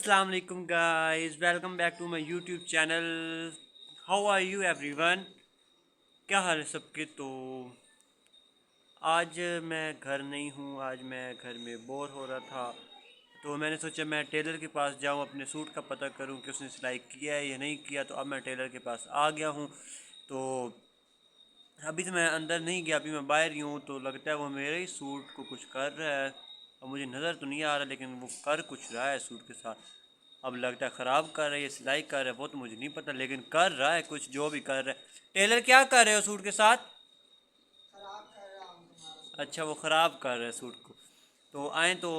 अस्सलाम वालेकुम guys, welcome back to my YouTube channel. How are you everyone? क्या हाल है सबके? तो आज मैं घर नहीं हूँ। आज मैं घर में बोर हो रहा था, तो मैंने सोचा मैं टेलर के पास जाऊँ, अपने सूट का पता करूँ कि उसने सिलाई किया है या नहीं किया। तो अब मैं टेलर के पास आ गया हूँ। तो अभी तो मैं अंदर नहीं गया, अभी मैं बाहर ही हूँ। तो लगता है वो मेरे ही सूट को कुछ कर रहा है। अब मुझे नज़र तो नहीं आ रहा, लेकिन वो कर कुछ रहा है सूट के साथ। अब लगता है ख़राब कर रहा है या सिलाई कर रहा है, वो तो मुझे नहीं पता, लेकिन कर रहा है कुछ, जो भी कर रहा है। टेलर क्या कर रहे हो सूट के साथ? खराब कर रहा हूँ तुम्हारा अच्छा, सूट। वो ख़राब कर रहा है सूट को। तो आए तो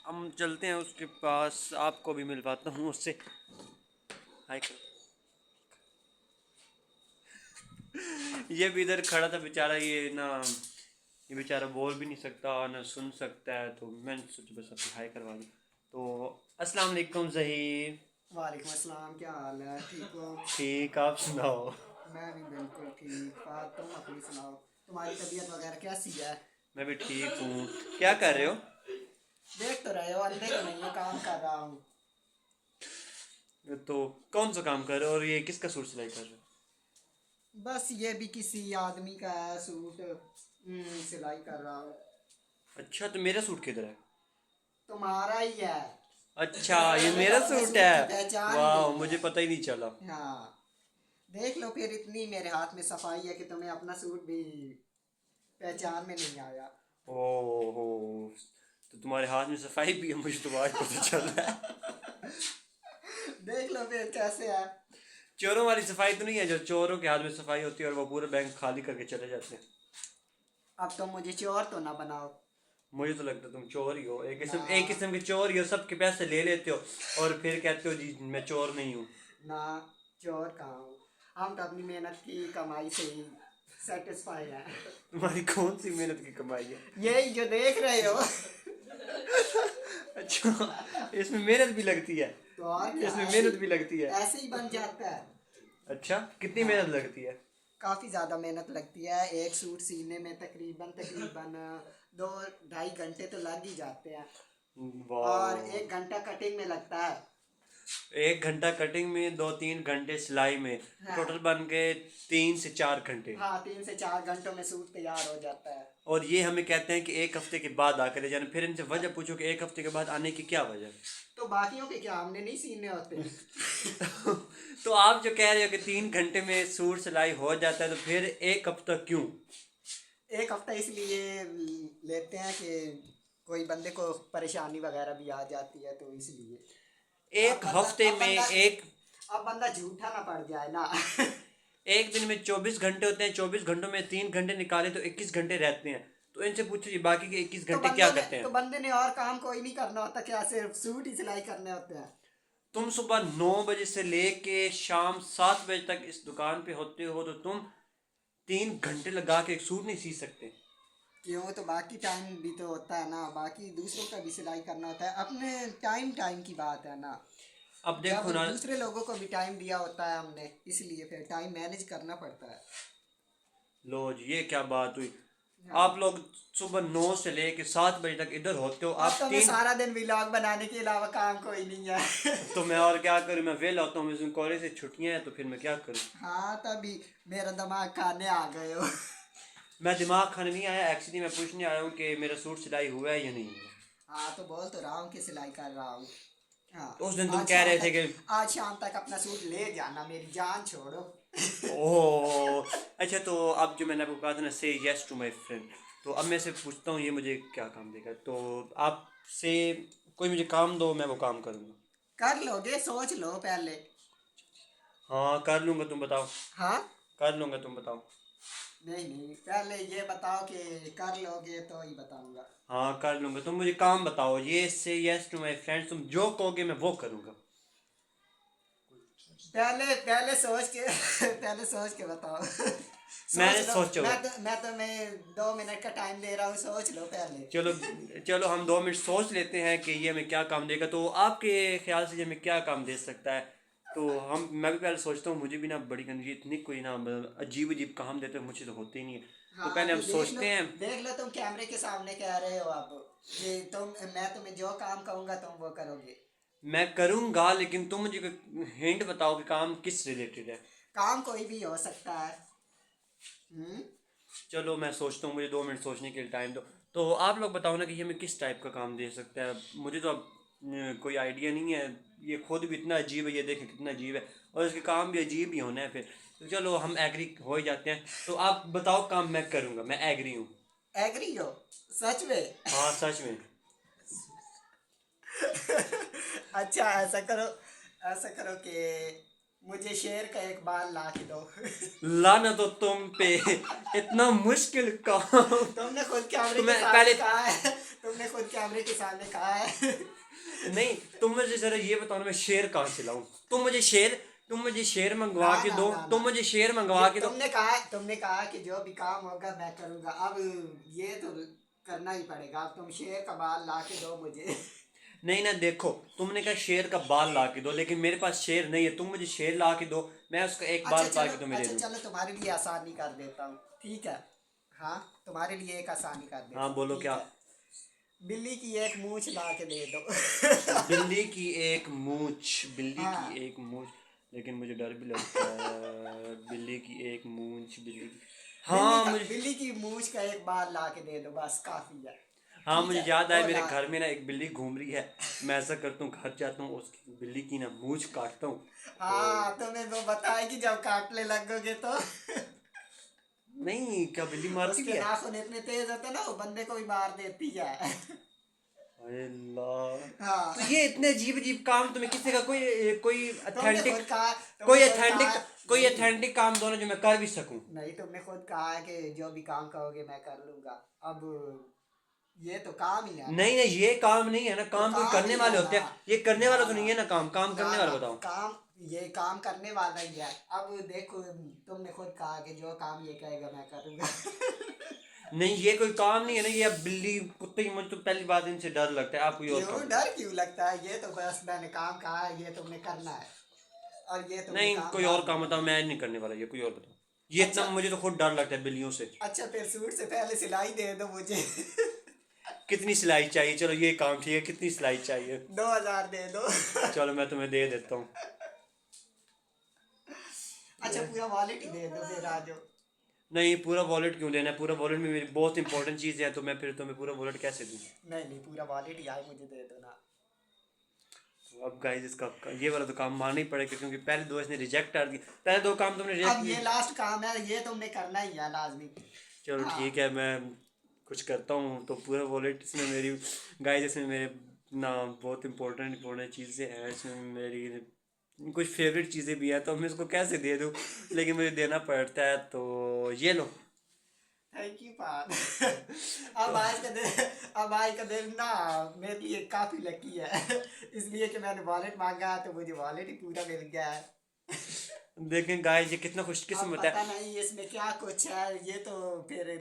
हम चलते हैं उसके पास, आपको भी मिलवाता हूँ उससे। हाय। ये भी इधर खड़ा था बेचारा, ये ना, ये बेचारा बोल भी नहीं सकता और ना सुन सकता है, तो मैंने सोचा बस आपको हाय करवा दूँ। तो अस्सलाम वालेकुम ज़हीर। वालेकुम अस्सलाम, क्या हाल है? ठीक हो? ठीक, आप सुनाओ। मैं भी बिल्कुल ठीक। बात तुम अपनी सुनाओ। तुम्हारी तबीयत वगैरह कैसी है? मैं भी ठीक हूँ। क्या कर अच्छा, रहे हो? देख तो रहे हो, अंधे तो नहीं हो, काम कर रहा हूँ। तो कौन सा काम कर रहे हो और ये किसका सूट सिलाई कर रहे हो? बस ये भी किसी आदमी का है सूट। सिलाई कर रहा हूँ। अच्छा, तो मेरा सूट किधर है? तुम्हारा ही है। अच्छा, ये तुम्हें तो मेरा अपने सूट सूट की है। पहचान ही वाह, नहीं है। मुझे पता ही नहीं चला। हाँ, देख लो फिर, इतनी मेरे हाथ में सफाई है कि तुम्हें अपना सूट भी पहचान में नहीं आया। ओहो, तो तुम्हारे हाथ में सफाई भी है, मुझे तो आज पता चल रहा है। देख लो फिर कैसे है। चोरों वाली सफाई तो नहीं है जो चोरों के हाथ में सफाई होती है और वो पूरा बैंक खाली करके चले जाते हैं? अब तुम मुझे चोर तो ना बनाओ। मुझे तो लगता है तुम चोर ही हो, ना, एक किस्म के चोर ही हो, सबके पैसे ले लेते हो और फिर कहते हो जी मैं चोर नहीं हूँ। ना, चोर कहाँ हूँ। हम तो अपनी मेहनत की कमाई से ही सेटिस्फाई है। तुम्हारी कौन सी मेहनत की कमाई है? यही जो देख रहे हो। अच्छा, इसमें मेहनत भी लगती है? तो और क्या, इसमें ऐसे मेहनत भी लगती है? ऐसे ही बन जाता है। अच्छा, कितनी हाँ, मेहनत लगती है? काफ़ी ज़्यादा मेहनत लगती है। एक सूट सीने में तकरीबन तकरीबन 2 ढाई घंटे तो लग ही जाते हैं। और वाह। 1 घंटा कटिंग में लगता है। 1 घंटा कटिंग में, 2-3 घंटे सिलाई में, हाँ। टोटल बन गए 3 से 4 घंटे। हाँ, 3 से 4 घंटों में सूट तैयार हो जाता है। और ये हमें कहते हैं कि 1 हफ्ते के बाद आकर ले जाना। फिर इनसे वजह पूछो कि 1 हफ्ते के बाद आने की क्या वजह है? तो बाकियों के क्या, हमने नहीं सीने होते? तो आप जो कह रहे हो कि 3 घंटे में सूट सिलाई हो जाता है, तो फिर 1 हफ्ता क्यों? 1 हफ्ता इसलिए लेते हैं कि कोई बंदे को परेशानी वगैरह भी आ जाती है, तो इसलिए। अब एक बंदा हफ्ते अब में बंदा एक अब बंदा झूठा ना पड़ जाए ना। एक दिन में 24 घंटे होते हैं, 24 घंटों में 3 घंटे निकाले तो 21 घंटे रहते हैं। तो इनसे पूछो जी बाकी के 21 घंटे क्या करते हैं? तो बंदे ने और काम कोई नहीं करना होता क्या? सिर्फ सूट ही सिलाई करने होते हैं? तुम सुबह 9 बजे से लेके शाम 7 बजे तक इस दुकान पे होते हो, तो तुम 3 घंटे लगा के एक सूट नहीं सी सकते? क्यों? तो बाकी टाइम भी तो होता है ना, बाकी दूसरों का भी सिलाई करना होता है। अपने टाइम टाइम की बात है ना। अब जब देखो ना। दूसरे लोगों को भी टाइम दिया होता है हमने, इसलिए फिर टाइम मैनेज करना पड़ता है। लो जी, ये क्या बात हुई? हाँ। आप लोग सुबह 9 से लेके 7 बजे तक इधर होते हो, अब आप तो मैं तीन। सारा दिन व्लॉग बनाने के अलावा काम कोई नहीं है। तो मैं और क्या करूँ? मैं वेल होता हूँ, मैं कॉलेज से छुट्टियां हैं, तो फिर मैं क्या करूँ? हाँ, तभी मेरा दिमाग खाने आ गए हो। मैं दिमाग खाने नहीं आया, एक्चुअली मैं पूछने आया हूँ कि मेरा सूट सिलाई हुआ है या नहीं हुआ। हाँ, तो बोल तो रहा हूँ कि सिलाई कर रहा हूँ। हाँ। तो उस दिन तुम आज कह शाम रहे थे तक कि आज शाम तक अपना सूट ले जाना, मेरी जान छोड़ो। ओह, अच्छा, तो अब जो मैंने आपको कहा था ना, से यस टू माय फ्रेंड, तो अब मैं से पूछता हूँ ये मुझे क्या काम देगा। तो आपसे कोई मुझे काम दो, मैं वो काम करूँगा। कर लोगे? सोच लो पहले। हाँ, कर लूँगा, तुम बताओ। हाँ। कर लूँगा, तुम बताओ। नहीं नहीं, पहले ये बताओ कि कर लोगे तो ही बताऊंगा। हाँ, कर लूँगा, तुम मुझे काम बताओ। ये से यस टू माय फ्रेंड, तुम जो कहोगे मैं वो करूँगा। पहले पहले सोच के पहले सोच के बताओ। सोच मैंने लो। सोचा हुआ है। मैं तुम्हें 2 मिनट का टाइम दे रहा हूँ, सोच लो पहले। चलो, चलो हम 2 मिनट सोच लेते हैं कि ये हमें क्या काम देगा। तो आपके ख्याल से ये हमें क्या काम दे सकता है? तो मैं भी पहले सोचता हूँ, मुझे भी ना बड़ी गंदी इतनी कोई ना अजीब अजीब काम देते हैं, मुझे तो होते ही नहीं है। तो हाँ, पहले हम तो सोचते हैं। देख लो तुम कैमरे के सामने कह रहे हो अब कि मैं तुम्हें जो काम कहूंगा तुम वो करोगे। मैं करूँगा, लेकिन तुम मुझे हिंट बताओ कि काम किस रिलेटेड है। काम कोई भी हो सकता है। हम्म। चलो मैं सोचता हूँ, मुझे 2 मिनट सोचने के लिए टाइम दो। तो आप लोग बताओ ना कि ये हमें किस टाइप का काम दे सकता है। मुझे तो अब कोई आइडिया नहीं है। ये खुद भी इतना अजीब है, ये देखें कितना अजीब है, और इसके काम भी अजीब ही होना है फिर। तो चलो हम एग्री हो ही जाते हैं। तो आप बताओ, काम मैं करूँगा, मैं एग्री हूँ। एग्री हो? सच में? हाँ सच में। अच्छा, ऐसा करो कि मुझे शेर का एक बाल ला के दो। लाना तो तुम पे, इतना मुश्किल काम। तुमने खुद कैमरे तो के मैं सामने पहले, कहा है। तुमने खुद कैमरे के सामने कहा है। नहीं तुम मुझे जरा ये बताओ ना, मैं शेर कहाँ से लाऊं। तुम मुझे शेर ना मंगवा के ना दो, ना ना, तुम मुझे शेर ये मंगवा के दो। तुमने कहा कि जो भी काम होगा मैं करूंगा। अब ये तो करना ही पड़ेगा। अब तुम शेर का बाल ला के दो मुझे। नहीं ना, देखो, तुमने कहा शेर का बाल ला के दो, लेकिन मेरे पास शेर नहीं है। तुम मुझे शेर ला के दो, मैं उसका एक बाल उतार के तुम्हें दे दूं। अच्छा, तुम्हारे लिए आसानी कर देता हूँ, ठीक है? हाँ, तुम्हारे लिए एक आसानी कर देता हाँ हूँ, बोलो ठीक क्या। है? बिल्ली की एक मूंछ ला के दे दो। बिल्ली की एक मूंछ, बिल्ली की हाँ, एक मूंछ। लेकिन मुझे डर भी लगता है, बिल्ली की एक मूंछ, बिल्ली की। हाँ मुझे, बिल्ली की मूंछ का एक बाल ला के दे दो, बस काफी है। हाँ ठीक मुझे है, याद आया, वो मेरे ला। घर में ना एक बिल्ली घूम रही है। मैं ऐसा करता हूँ, घर जाता हूँ, उसकी बिल्ली की ना मूंछ काटता हूँ। तो हाँ, तुम्हें वो बताएगी जब काटने लगोगे तो। नहीं, क्या बिल्ली मारती भी उसके है। नाखून इतने तेज होते हैं ना, वो बंदे को भी मार देती है। अरे अल्लाह। हाँ। तो ये इतने अजीब अजीब काम तुम्हें किसने का, कोई कोई तुमने अथेंटिक, खुद कहा कोई तुमने खुद कहा अथेंटिक, कोई नहीं अथेंटिक काम दो ना जो मैं कर भी सकूं। नहीं, तुमने खुद कहा है कि जो भी काम कहोगे मैं कर लूंगा। अब ये तो काम ही है ना। नहीं नहीं, ये काम नहीं है ना, तो काम कोई काम करने ही वाले है होते ना। हैं, ये करने ना वाला तो ना नहीं है ना, काम काम ना करने वाला ना, बताओ। काम ये काम करने वाला ही है। अब देखो, तुमने खुद कहा कि जो काम ये कहेगा मैं करूंगा। नहीं ये कोई काम नहीं है ना, ये अब बिल्ली कुत्ते की, मुझे तो पहली बात इनसे डर लगता है। आप कोई और क्यों काम बताओ। डर क्यों लगता है? ये तो बस मैंने काम कहा है, ये तुमने करना है, और ये तुमने नहीं काम कोई और कर काम दिया। बताओ, मैं नहीं करने वाला, ये कोई और बताओ। ये इतना अच्छा। मुझे तो खुद डर लगता है बिल्लियों से। अच्छा, फिर सूट से पहले सिलाई दे दो मुझे। कितनी सिलाई चाहिए, चलो ये काम ठीक है, कितनी सिलाई चाहिए। 2,000 दे दो। चलो मैं तुम्हें दे देता हूँ। अच्छा, पूरा वॉलेट ही दे दो फिर आ जाओ। नहीं पूरा वॉलेट क्यों देना है, पूरा वॉलेट में मेरी बहुत इंपॉर्टेंट चीज़ है, तो मैं फिर तुम्हें पूरा वॉलेट कैसे दूँ। नहीं नहीं, पूरा वॉलेट ही आए मुझे दे दो ना। अब गाइस इसका ये वाला तो काम मानना ही पड़ेगा, क्योंकि पहले दो इसने रिजेक्ट कर दिए, पहले दो काम तुमने रिजेक्ट अब ये किए। लास्ट काम है, ये तुमने करना ही है लाजमी। चलो हाँ। ठीक है, मैं कुछ करता हूँ। तो पूरा वॉलेट इसमें मेरी, गाइस इसमें मेरे ना बहुत इंपॉर्टेंट इंपॉर्टेंट चीज़ें हैं इसमें, मेरी कुछ फेवरेट चीज़ें भी हैं, तो मैं इसको कैसे दे दूँ, लेकिन मुझे देना पड़ता है। तो ये लो। थैंक यू पान। तो अब आज का दिन ना मेरे लिए काफी लकी है। इसलिए कि मैंने वॉलेट मांगा तो मुझे वॉलेट ही पूरा मिल गया है। देखें गाइस ये कितना अब खुशकिस्मत है। पता नहीं इसमें क्या कुछ है, ये तो फिर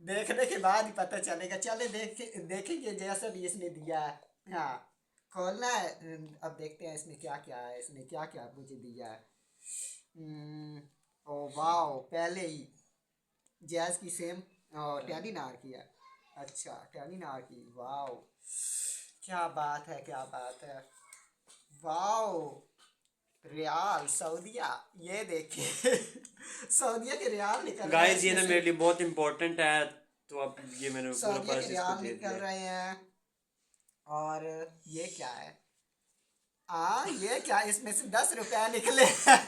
देखने के बाद ही पता चलेगा। चले देखेंगे जैसा भी इसने दिया है। हाँ, खोलना है। अब देखते हैं इसमें क्या क्या है, इसने क्या क्या मुझे दिया है। ओ वाह, पहले ही जैज की सेम टेलीनार की है। अच्छा, टेलीनार की, वाह, क्या बात है, क्या बात है। वाह, रियाल सऊदिया, ये देखिए। सऊदिया के रियाल निकल रहे हैं गाइस ये इसमें ना से। मेरे लिए बहुत इंपॉर्टेंट है। तो अब ये मैंने पूरा सऊदिया के पर्स इसको रियाल दे निकल दिया। रहे हैं। और ये क्या है? ये क्या, इसमें से 10 रुपया निकले हैं।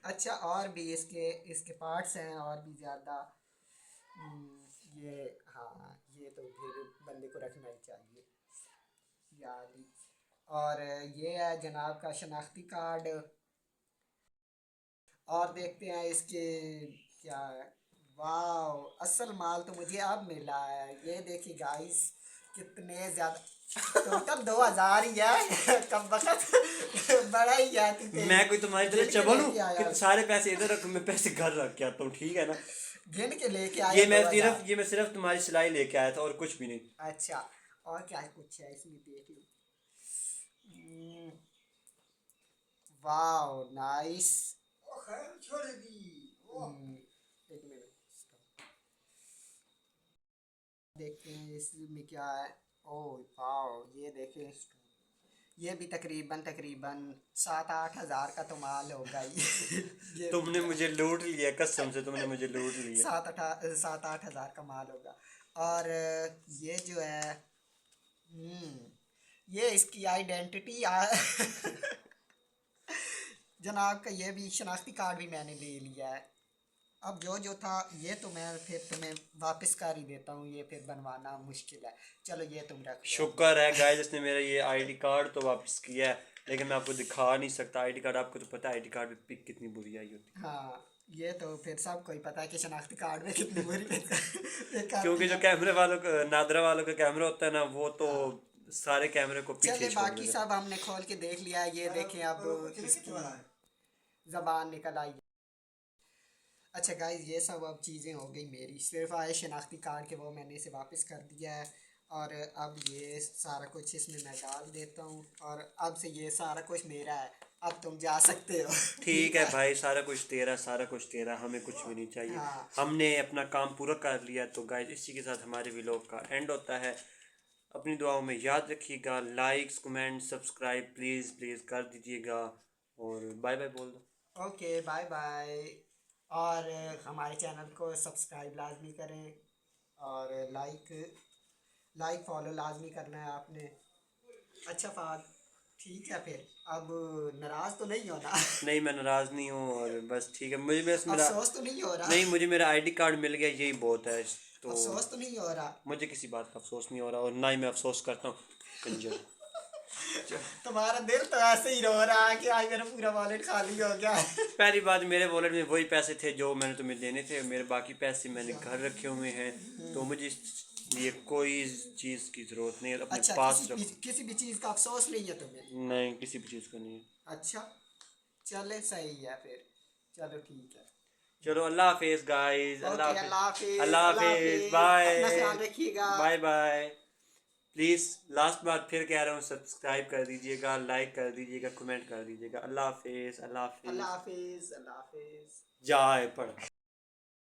अच्छा, और भी इसके इसके पार्ट्स हैं और भी ज़्यादा। ये, हाँ, ये तो फिर बंदे को रखना ही चाहिए यार। और ये है जनाब का शनाख्ती कार्ड। और देखते हैं इसके क्या है। वाह, असल माल तो मुझे अब मिला है। ये देखिए गाइस, कितने ज़्यादा, टोटल 2,000 ही है। कब वक्त बड़ा ही है, तू मैं कोई तुम्हारी तरह गिन के चबल हूँ लेके आया कि सारे पैसे इधर रख, मैं पैसे घर रख के आता हूँ, ठीक है ना। गिन के लेके आया 2,000। ये मैं सिर्फ तुम्हारी सिलाई लेके आया था और कुछ भी नहीं। अच्छा, और क्या कुछ है इसमें देख लो। हम्म, वाह, नाइस। एक मिनट, देखते हैं इसमें क्या है। ओह वाओ, ये देखें, ये भी तकरीबन तकरीबन 7-8 हज़ार का तो माल होगा ये भी तुमने मुझे लूट लिया, कसम से तुमने मुझे लूट लिया। 7-8 हज़ार का माल होगा। और ये जो है, ये इसकी आइडेंटिटी जनाब का ये भी शनाख्ती कार्ड भी मैंने ले लिया है। अब जो जो था ये तो मैं फिर तुम्हें वापस कर ही देता हूँ, ये फिर बनवाना मुश्किल है। चलो ये तुम रख लो। शुक्र है गाइस इसने मेरा ये आईडी कार्ड तो वापस किया है, लेकिन मैं आपको दिखा नहीं सकता आईडी कार्ड। आपको तो पता है आईडी कार्ड पे पिक कितनी बुरी आई होती हाँ, ये तो फिर सबको ही पता है कि शनाख्ती कार्ड में कितनी बुरी पिक है, आती क्योंकि जो है। कैमरे वालों का, नादरा वालों का कैमरा होता है ना, वो तो हाँ, सारे कैमरे को पीछे चले छोड़ बाकी देगा। सब हमने खोल के देख लिया है। ये देखें, अब इसकी जबान निकल आई। अच्छा गाइस, ये सब अब चीज़ें हो गई मेरी, सिर्फ आए शनाख्ती कार्ड के, वो मैंने इसे वापस कर दिया है। और अब ये सारा कुछ इसमें मैं डाल देता हूँ, और अब से ये सारा कुछ मेरा है। अब तुम जा सकते हो। ठीक है भाई, सारा कुछ तेरा, सारा कुछ तेरा, हमें कुछ भी नहीं चाहिए। हाँ, हमने अपना काम पूरा कर लिया। तो गाइस इसी के साथ हमारे व्लॉग का एंड होता है। अपनी दुआओं में याद रखिएगा, likes comment subscribe please please कर दीजिएगा, और बाय बाय बोल दो। Okay, bye bye. और हमारे चैनल को सब्सक्राइब लाजमी करें, और लाइक लाइक फॉलो लाजमी करना है आपने। अच्छा फाद, ठीक है फिर, अब नाराज़ तो नहीं होना। नहीं मैं नाराज़ नहीं हूँ, और बस ठीक है, मुझे बस मेरा, अफसोस तो नहीं हो रहा? नहीं मुझे मेरा आईडी कार्ड मिल गया, यही बहुत है। तो अफसोस तो नहीं हो रहा? मुझे किसी बात का अफसोस नहीं हो रहा, और ना ही मैं अफसोस करता हूँ। कंजर। तुम्हारा दिल तो ऐसे ही रो रहा है कि आज मेरा पूरा वॉलेट खाली हो गया। पहली बात, मेरे वॉलेट में वही पैसे थे जो मैंने तुम्हें देने थे, मेरे बाकी पैसे मैंने घर रखे हुए हैं, तो मुझे ये कोई चीज़ की ज़रूरत नहीं है, अपने अच्छा, पास रखो। किसी भी चीज़ का अफसोस नहीं है तुम्हें? नहीं, किसी भी चीज़ का नहीं है। अच्छा, चले सही है फिर, चलो ठीक है। चलो अल्लाह हाफिज़ गाइस, अल्लाह ओके, हाफिज़, अल्लाह हाफिज, अल्लाह अल्लाह हाफिज़, हाफिज, अपना ख्याल बाय रखिएगा। Bye bye. प्लीज़ लास्ट बार फिर कह रहा हूँ, सब्सक्राइब कर दीजिएगा, लाइक कर दीजिएगा, कमेंट कर दीजिएगा। अल्लाह हाफिज़, अल्लाह अल्लाह हाफिज़। हाफिज, अल्लाह हाफिज। जाए पढ़।